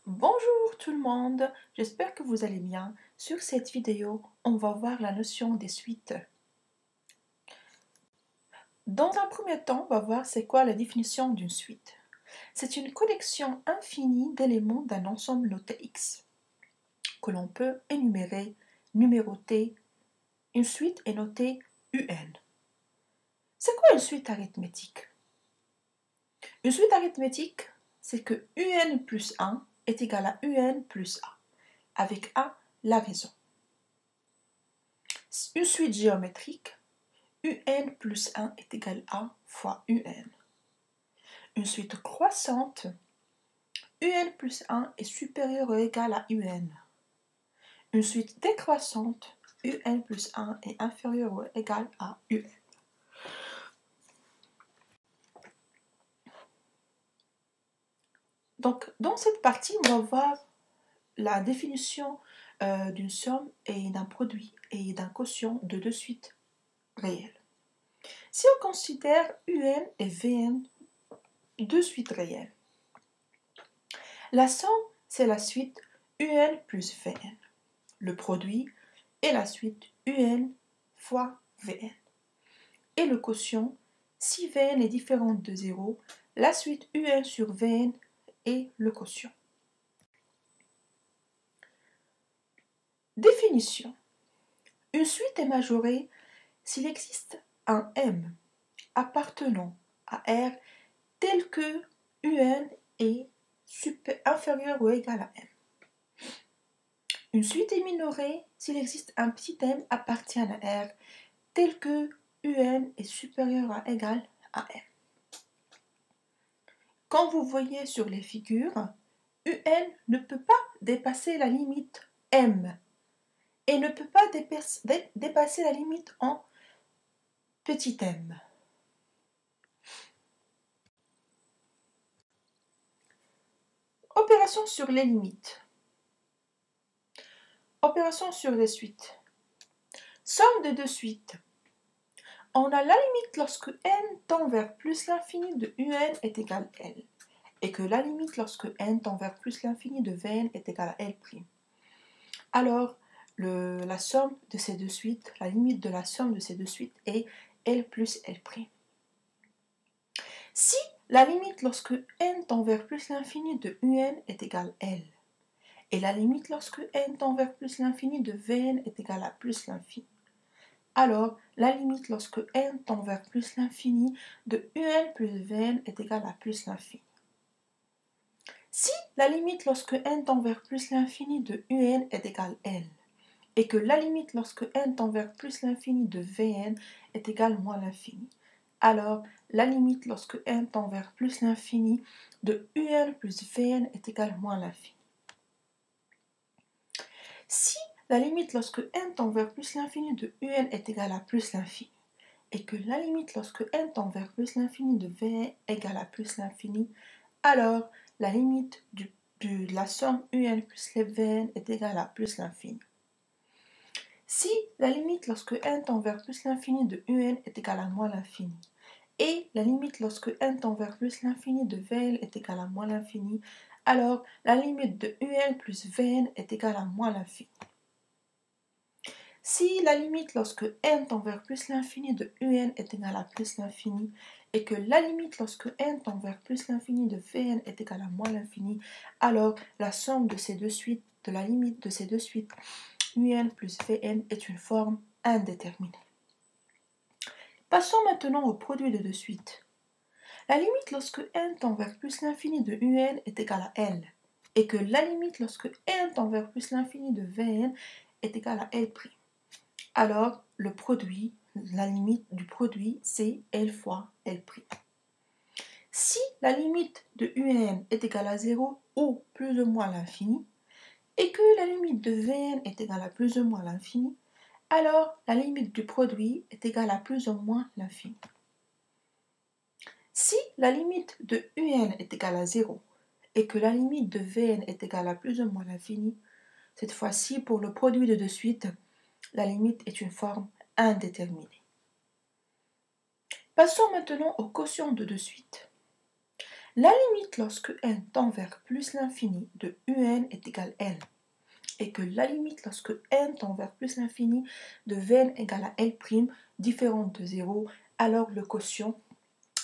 Bonjour tout le monde, j'espère que vous allez bien. Sur cette vidéo, on va voir la notion des suites. Dans un premier temps, on va voir c'est quoi la définition d'une suite. C'est une collection infinie d'éléments d'un ensemble noté X, que l'on peut énumérer, numéroter. Une suite est notée UN. C'est quoi une suite arithmétique? Une suite arithmétique, c'est que UN plus 1 est égal à UN plus A, avec A la raison. Une suite géométrique, UN plus 1 est égal à fois UN. Une suite croissante, UN plus 1 est supérieur ou égal à UN. Une suite décroissante, UN plus 1 est inférieur ou égal à UN. Donc, dans cette partie, on va voir la définition d'une somme et d'un produit et d'un quotient de deux suites réelles. Si on considère UN et VN deux suites réelles, la somme, c'est la suite UN plus VN. Le produit est la suite UN fois Vn. Et le quotient, si Vn est différente de 0, la suite UN sur Vn est le quotient. Définition. Une suite est majorée s'il existe un M appartenant à R tel que UN est inférieur ou égal à M. Une suite est minorée s'il existe un petit m appartient à R tel que UN est supérieur ou égal à M. Comme vous voyez sur les figures, UN ne peut pas dépasser la limite M et ne peut pas dépasser la limite en petit m. Opération sur les limites. Opération sur les suites. Somme de deux suites. On a la limite lorsque n tend vers plus l'infini de UN est égal à L, et que la limite lorsque n tend vers plus l'infini de Vn est égal à L'. Alors, la somme de ces deux suites, la limite de la somme de ces deux suites est L plus L'. Si la limite lorsque n tend vers plus l'infini de UN est égal à L, et la limite lorsque n tend vers plus l'infini de Vn est égal à plus l'infini, alors la limite lorsque n tend vers plus l'infini de UN plus Vn est égale à plus l'infini. Si la limite lorsque n tend vers plus l'infini de UN est égale à L, et que la limite lorsque n tend vers plus l'infini de Vn est égale à moins l'infini, alors la limite lorsque n tend vers plus l'infini de UN plus Vn est égale à moins l'infini. Si la limite lorsque n tend vers plus l'infini de UN est égale à plus l'infini, et que la limite lorsque n tend vers plus l'infini de Vn est égale à plus l'infini, alors la limite de la somme UN plus les Vn est égale à plus l'infini. Si la limite lorsque n tend vers plus l'infini de UN est égale à moins l'infini, et la limite lorsque n tend vers plus l'infini de Vn est égale à moins l'infini, alors la limite de UN plus Vn est égale à moins l'infini. Si la limite lorsque n tend vers plus l'infini de UN est égale à plus l'infini, et que la limite lorsque n tend vers plus l'infini de Vn est égale à moins l'infini, alors la somme de ces deux suites, de la limite de ces deux suites, UN plus Vn est une forme indéterminée. Passons maintenant au produit de deux suites. La limite lorsque n tend vers plus l'infini de UN est égale à L, et que la limite lorsque n tend vers plus l'infini de Vn est égale à L'. Alors, le produit, la limite du produit, c'est L fois L'. Si la limite de UN est égale à 0 ou plus ou moins l'infini, et que la limite de Vn est égale à plus ou moins l'infini, alors la limite du produit est égale à plus ou moins l'infini. Si la limite de UN est égale à 0 et que la limite de Vn est égale à plus ou moins l'infini, cette fois-ci pour le produit de deux suites, la limite est une forme indéterminée. Passons maintenant au quotient de deux suites. La limite lorsque n tend vers plus l'infini de un est égal à n et que la limite lorsque n tend vers plus l'infini de Vn égale à L' différente de 0, alors le quotient,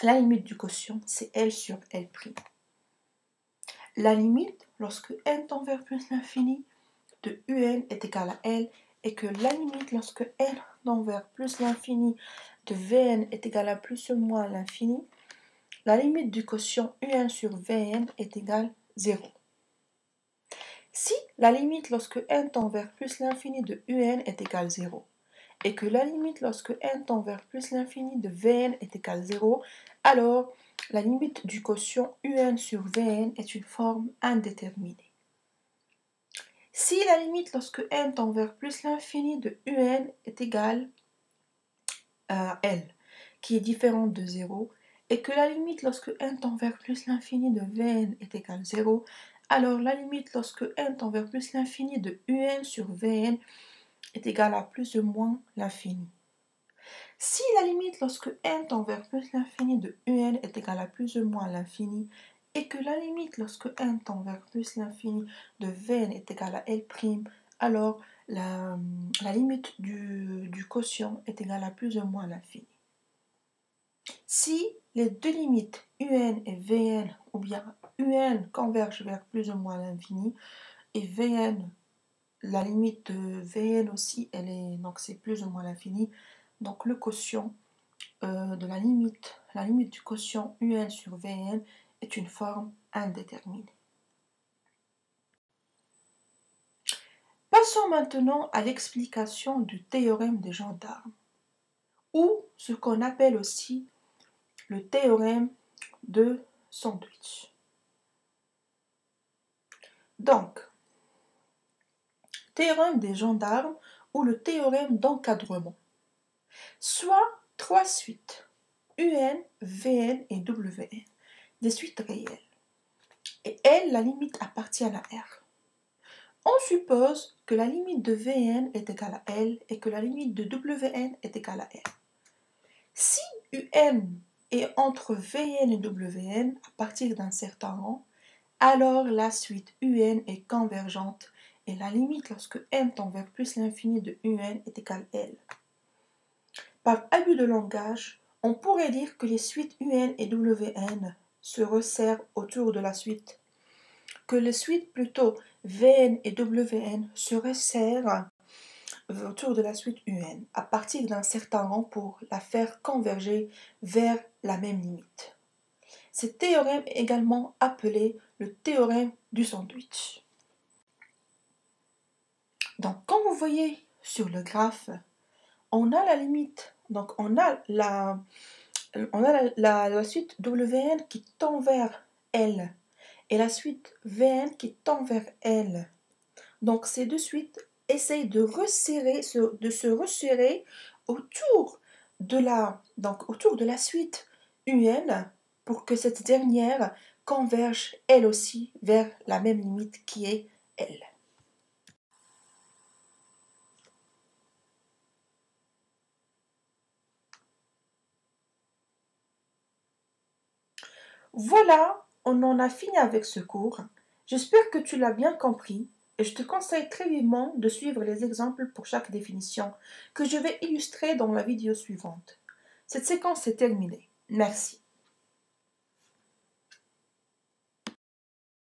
la limite du quotient, c'est L sur L'. La limite lorsque n tend vers plus l'infini de un est égal à L et que la limite lorsque n tend vers plus l'infini de Vn est égal à plus ou moins l'infini, la limite du quotient un sur Vn est égale à 0. Si la limite lorsque n tend vers plus l'infini de un est égale à 0 et que la limite lorsque n tend vers plus l'infini de Vn est égale à 0, alors la limite du quotient un sur Vn est une forme indéterminée. Si la limite lorsque n tend vers plus l'infini de un est égale à L, qui est différente de 0, et que la limite lorsque n tend vers plus l'infini de Vn est égale à 0, alors la limite lorsque n tend vers plus l'infini de un sur Vn est égale à plus ou moins l'infini. Si la limite lorsque n tend vers plus l'infini de un est égale à plus ou moins l'infini, et que la limite lorsque n tend vers plus l'infini de Vn est égale à L', alors la limite du quotient est égale à plus ou moins l'infini. Si les deux limites un et Vn, ou bien un convergent vers plus ou moins l'infini, et Vn, la limite de Vn aussi, donc c'est plus ou moins l'infini, donc le quotient de la limite du quotient un sur Vn est une forme indéterminée. Passons maintenant à l'explication du théorème des gendarmes, ou ce qu'on appelle aussi le théorème de Sandwich. Donc, théorème des gendarmes ou le théorème d'encadrement. Soit trois suites, un, Vn et Wn, des suites réelles. Et L, la limite appartient à R. On suppose que la limite de Vn est égale à L et que la limite de Wn est égale à R. Si Un est entre Vn et Wn à partir d'un certain rang, alors la suite Un est convergente et la limite lorsque n tend vers plus l'infini de Un est égale à L. Par abus de langage, on pourrait dire que les suites Un et Wn se resserrent autour de la suite, que les suites plutôt Vn et Wn se resserrent autour de la suite Un à partir d'un certain rang pour la faire converger vers la même limite. Ce théorème est également appelé le théorème du sandwich. Donc, comme vous voyez sur le graphe, on a la limite, donc on a la suite Wn qui tend vers L et la suite Vn qui tend vers L. Donc, ces deux suites essayent de se resserrer autour de la suite Un pour que cette dernière converge elle aussi vers la même limite qui est L. Voilà, on en a fini avec ce cours. J'espère que tu l'as bien compris et je te conseille très vivement de suivre les exemples pour chaque définition que je vais illustrer dans la vidéo suivante. Cette séquence est terminée. Merci.